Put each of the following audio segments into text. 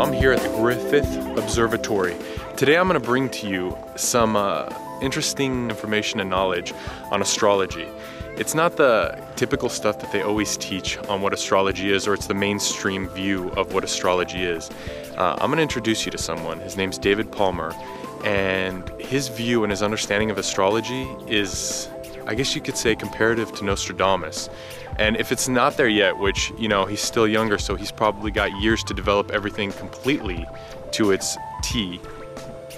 I'm here at the Griffith Observatory. Today I'm going to bring to you some interesting information and knowledge on astrology. It's not the typical stuff that they always teach on what astrology is, or it's the mainstream view of what astrology is. I'm going to introduce you to someone. His name's David Palmer, and his view and his understanding of astrology is, I guess you could say, comparative to Nostradamus. And if it's not there yet, which, you know, he's still younger, so he's probably got years to develop everything completely to its T,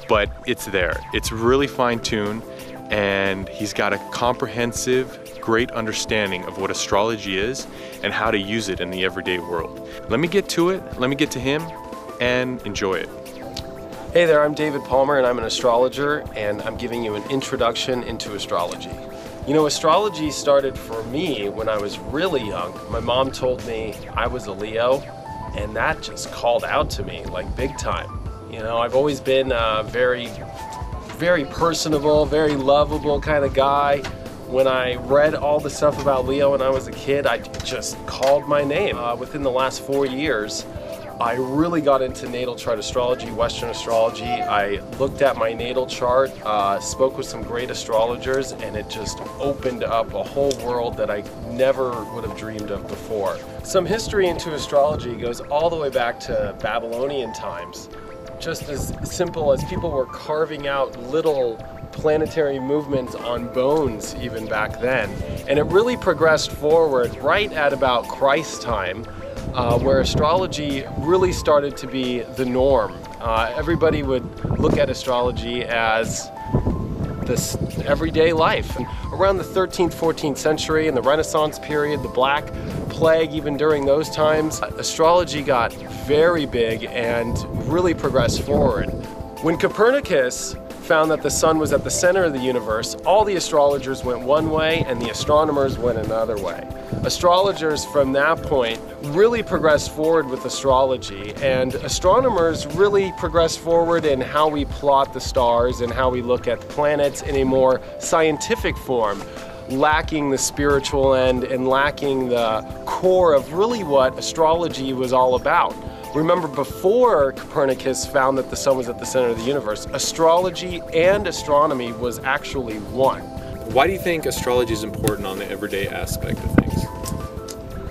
but it's there. It's really fine-tuned, and he's got a comprehensive, great understanding of what astrology is and how to use it in the everyday world. Let me get to it, let me get to him, and enjoy it. Hey there, I'm David Palmer, and I'm an astrologer, and I'm giving you an introduction into astrology. You know, astrology started for me when I was really young. My mom told me I was a Leo, and that just called out to me, like, big time. You know, I've always been a very personable, very lovable kind of guy. When I read all the stuff about Leo when I was a kid, I just called my name. Within the last 4 years, I really got into natal chart astrology, Western astrology. I looked at my natal chart, spoke with some great astrologers, and it just opened up a whole world that I never would have dreamed of before. Some history into astrology goes all the way back to Babylonian times. Just as simple as people were carving out little planetary movements on bones even back then. And it really progressed forward right at about Christ's time, where astrology really started to be the norm. Everybody would look at astrology as this everyday life. And around the 13th, 14th century, in the Renaissance period, the Black Plague, even during those times, astrology got very big and really progressed forward. When Copernicus found that the sun was at the center of the universe, all the astrologers went one way and the astronomers went another way. Astrologers from that point really progressed forward with astrology, and astronomers really progressed forward in how we plot the stars and how we look at the planets in a more scientific form, lacking the spiritual end and lacking the core of really what astrology was all about. Remember, before Copernicus found that the sun was at the center of the universe, astrology and astronomy was actually one. Why do you think astrology is important on the everyday aspect of things?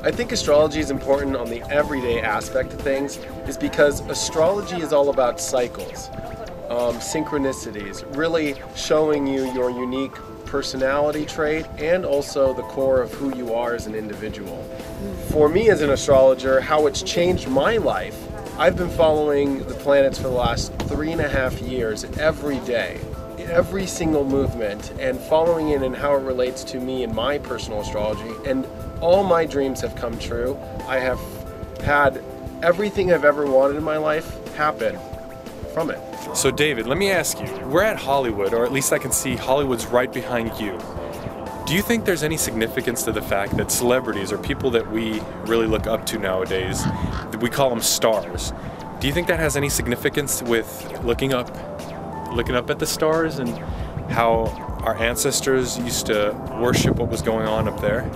I think astrology is important on the everyday aspect of things is because astrology is all about cycles, synchronicities, really showing you your unique personality trait and also the core of who you are as an individual. For me as an astrologer, how it's changed my life, I've been following the planets for the last 3.5 years every day, every single movement, and following it and how it relates to me in my personal astrology, and all my dreams have come true. I have had everything I've ever wanted in my life happen from it. So David, let me ask you, we're at Hollywood, or at least I can see Hollywood's right behind you. Do you think there's any significance to the fact that celebrities or people that we really look up to nowadays, that we call them stars? Do you think that has any significance with looking up at the stars and how our ancestors used to worship what was going on up there?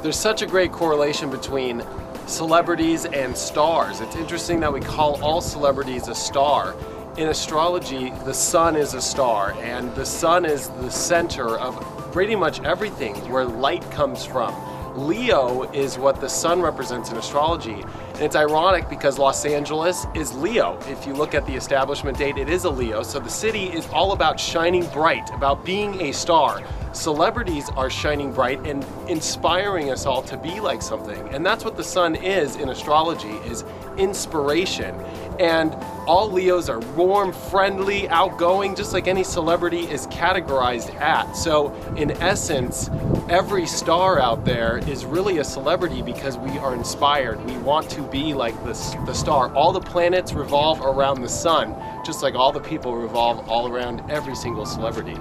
There's such a great correlation between celebrities and stars. It's interesting that we call all celebrities a star. In astrology, the sun is a star, and the sun is the center of pretty much everything where light comes from. Leo is what the sun represents in astrology, and it's ironic because Los Angeles is Leo. If you look at the establishment date, it is a Leo, so the city is all about shining bright, about being a star. Celebrities are shining bright and inspiring us all to be like something, and that's what the sun is in astrology, is inspiration. And all Leos are warm, friendly, outgoing, just like any celebrity is categorized at. So in essence, every star out there is really a celebrity because we are inspired. We want to be like the star. All the planets revolve around the sun, just like all the people revolve all around every single celebrity.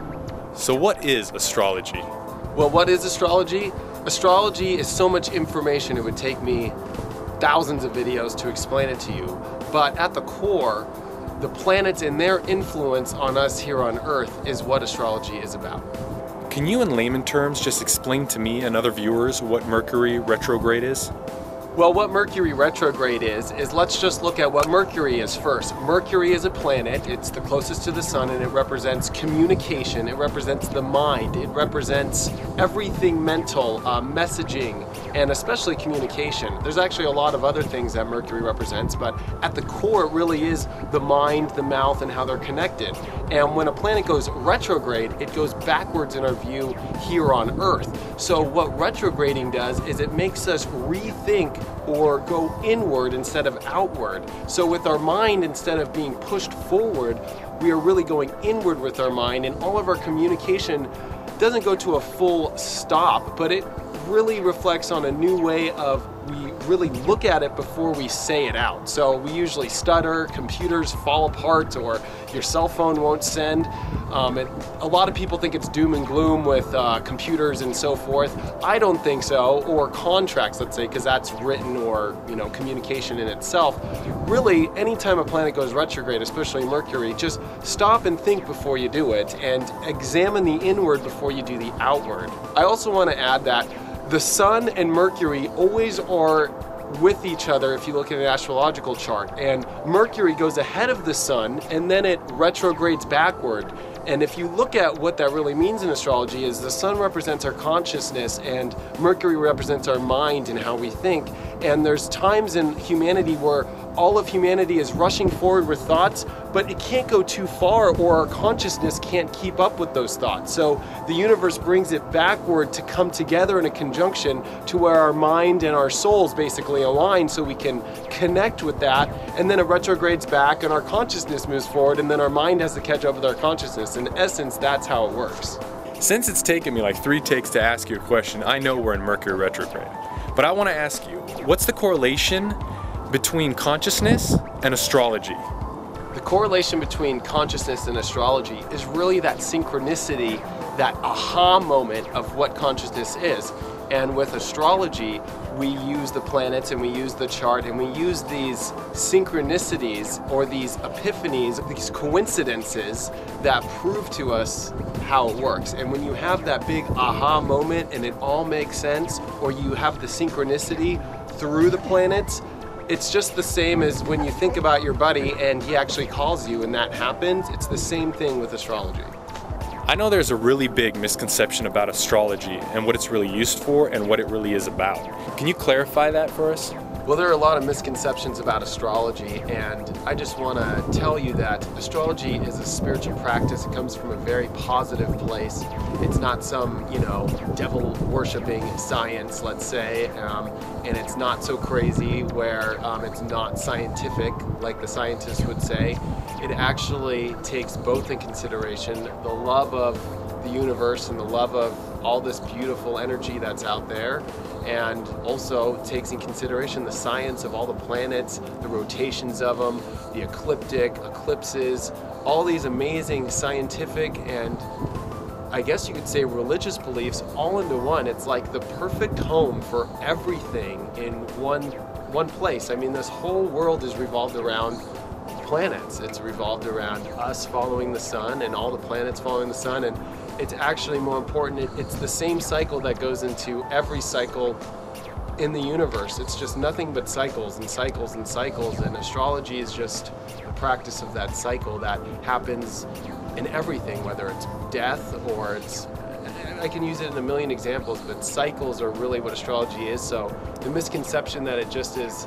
So what is astrology? Well, what is astrology? Astrology is so much information, it would take me thousands of videos to explain it to you. But at the core, the planets and their influence on us here on Earth is what astrology is about. Can you, in layman terms, just explain to me and other viewers what Mercury Retrograde is? Well, what Mercury retrograde is let's just look at what Mercury is first. Mercury is a planet, it's the closest to the sun, and it represents communication, it represents the mind, it represents everything mental, messaging, and especially communication. There's actually a lot of other things that Mercury represents, but at the core it really is the mind, the mouth, and how they're connected. And when a planet goes retrograde, it goes backwards in our view here on Earth. So what retrograding does is it makes us rethink or go inward instead of outward. So with our mind, instead of being pushed forward, we are really going inward with our mind, and all of our communication doesn't go to a full stop, but it really reflects on a new way of we really look at it before we say it out. So we usually stutter, computers fall apart, or your cell phone won't send. A lot of people think it's doom and gloom with computers and so forth. I don't think so, or contracts, let's say, because that's written or communication in itself. Really, anytime a planet goes retrograde, especially Mercury, just stop and think before you do it, and examine the inward before you do the outward. I also want to add that the Sun and Mercury always are with each other if you look at an astrological chart, and Mercury goes ahead of the Sun and then it retrogrades backward. And if you look at what that really means in astrology, is the Sun represents our consciousness and Mercury represents our mind and how we think. And there's times in humanity where all of humanity is rushing forward with thoughts, but it can't go too far or our consciousness can't keep up with those thoughts. So the universe brings it backward to come together in a conjunction to where our mind and our souls basically align so we can connect with that, and then it retrogrades back and our consciousness moves forward, and then our mind has to catch up with our consciousness. In essence, that's how it works. Since it's taken me like 3 takes to ask you a question, I know we're in Mercury retrograde. But I want to ask you, what's the correlation between consciousness and astrology? The correlation between consciousness and astrology is really that synchronicity, that aha moment of what consciousness is. And with astrology, we use the planets and we use the chart and we use these synchronicities or these epiphanies, these coincidences that prove to us how it works. And when you have that big aha moment and it all makes sense, or you have the synchronicity through the planets, it's just the same as when you think about your buddy and he actually calls you and that happens. It's the same thing with astrology. I know there's a really big misconception about astrology and what it's really used for and what it really is about. Can you clarify that for us? Well, there are a lot of misconceptions about astrology, and I just want to tell you that astrology is a spiritual practice. It comes from a very positive place. It's not some, devil-worshipping science, let's say, and it's not so crazy where it's not scientific, like the scientists would say. It actually takes both in consideration the love of the universe and the love of all this beautiful energy that's out there, and also takes in consideration the science of all the planets, the rotations of them, the eclipses, all these amazing scientific and I guess you could say religious beliefs all into one. It's like the perfect home for everything in one place. I mean, this whole world is revolved around planets. It's revolved around us following the sun and all the planets following the sun, and it's actually more important, it's the same cycle that goes into every cycle in the universe. It's just nothing but cycles and cycles and cycles, and astrology is just the practice of that cycle that happens in everything, whether it's death or it's, I can use it in a million examples, but cycles are really what astrology is. So the misconception that it just is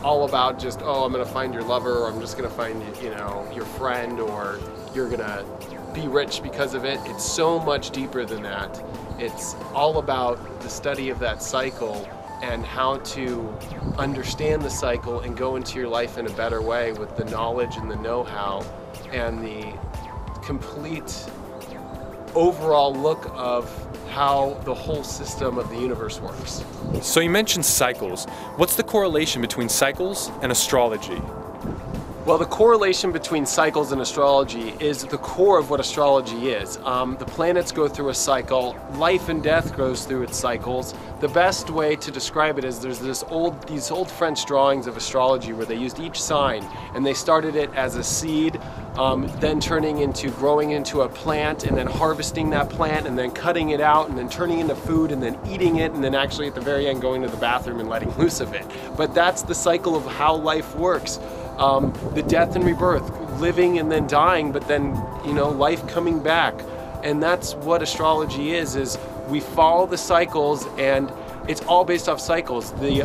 all about just, oh, I'm gonna find your lover, or I'm just gonna find, your friend, or you're gonna be rich because of it. It's so much deeper than that. It's all about the study of that cycle and how to understand the cycle and go into your life in a better way with the knowledge and the know-how and the complete overall look of how the whole system of the universe works. So you mentioned cycles. What's the correlation between cycles and astrology? Well, the correlation between cycles and astrology is the core of what astrology is. The planets go through a cycle, life and death goes through its cycles. The best way to describe it is there's these old French drawings of astrology where they used each sign and they started it as a seed, then turning into growing into a plant, and then harvesting that plant, and then cutting it out, and then turning into food, and then eating it, and then actually at the very end going to the bathroom and letting loose of it. But that's the cycle of how life works. The death and rebirth, living and then dying, but then, life coming back. And that's what astrology is we follow the cycles, and it's all based off cycles. The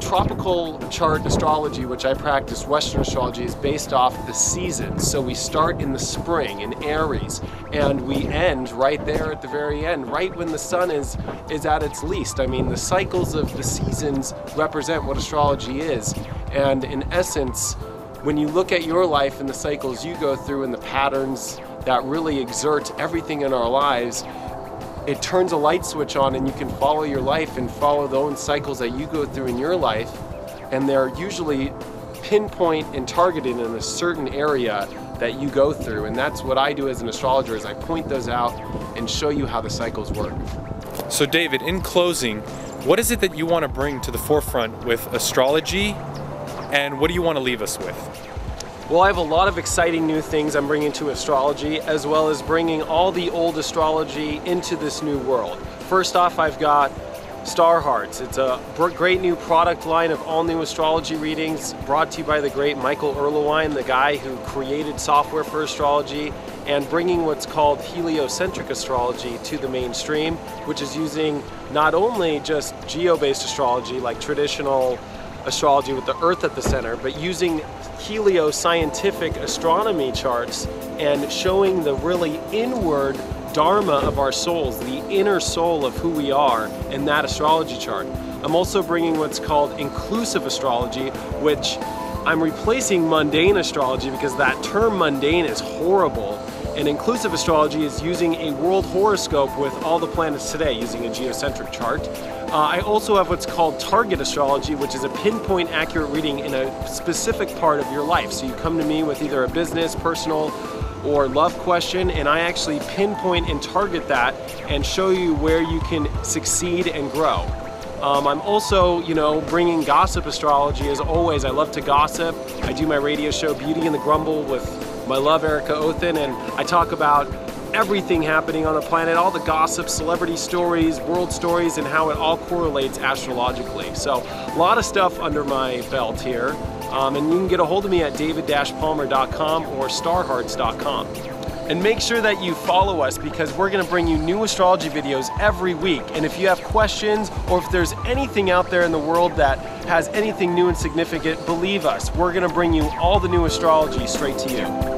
tropical chart astrology, which I practice, Western astrology, is based off the seasons. So we start in the spring in Aries, and we end right there at the very end, right when the sun is at its least. I mean, the cycles of the seasons represent what astrology is. And in essence, when you look at your life and the cycles you go through and the patterns that really exert everything in our lives, it turns a light switch on, and you can follow your life and follow the own cycles that you go through in your life. And they're usually pinpoint and targeted in a certain area that you go through. And that's what I do as an astrologer, is I point those out and show you how the cycles work. So David, in closing, what is it that you want to bring to the forefront with astrology, and what do you want to leave us with? Well, I have a lot of exciting new things I'm bringing to astrology, as well as bringing all the old astrology into this new world. First off, I've got Star Hearts. It's a great new product line of all new astrology readings, brought to you by the great Michael Erlewine, the guy who created software for astrology, and bringing what's called heliocentric astrology to the mainstream, which is using not only just geo-based astrology like traditional astrology with the Earth at the center, but using helioscientific astronomy charts and showing the really inward dharma of our souls, the inner soul of who we are in that astrology chart. I'm also bringing what's called inclusive astrology, which I'm replacing mundane astrology because that term mundane is horrible. And inclusive astrology is using a world horoscope with all the planets today, using a geocentric chart. I also have what's called target astrology, which is a pinpoint accurate reading in a specific part of your life. So you come to me with either a business, personal, or love question, and I actually pinpoint and target that and show you where you can succeed and grow. I'm also, bringing gossip astrology as always. I love to gossip. I do my radio show Beauty and the Grumble with my love Erica Othen, and I talk about everything happening on the planet, all the gossip, celebrity stories, world stories, and how it all correlates astrologically. So a lot of stuff under my belt here. And you can get a hold of me at david-palmer.com or starhearts.com. And make sure that you follow us, because we're going to bring you new astrology videos every week. And if you have questions, or if there's anything out there in the world that has anything new and significant, believe us, we're going to bring you all the new astrology straight to you.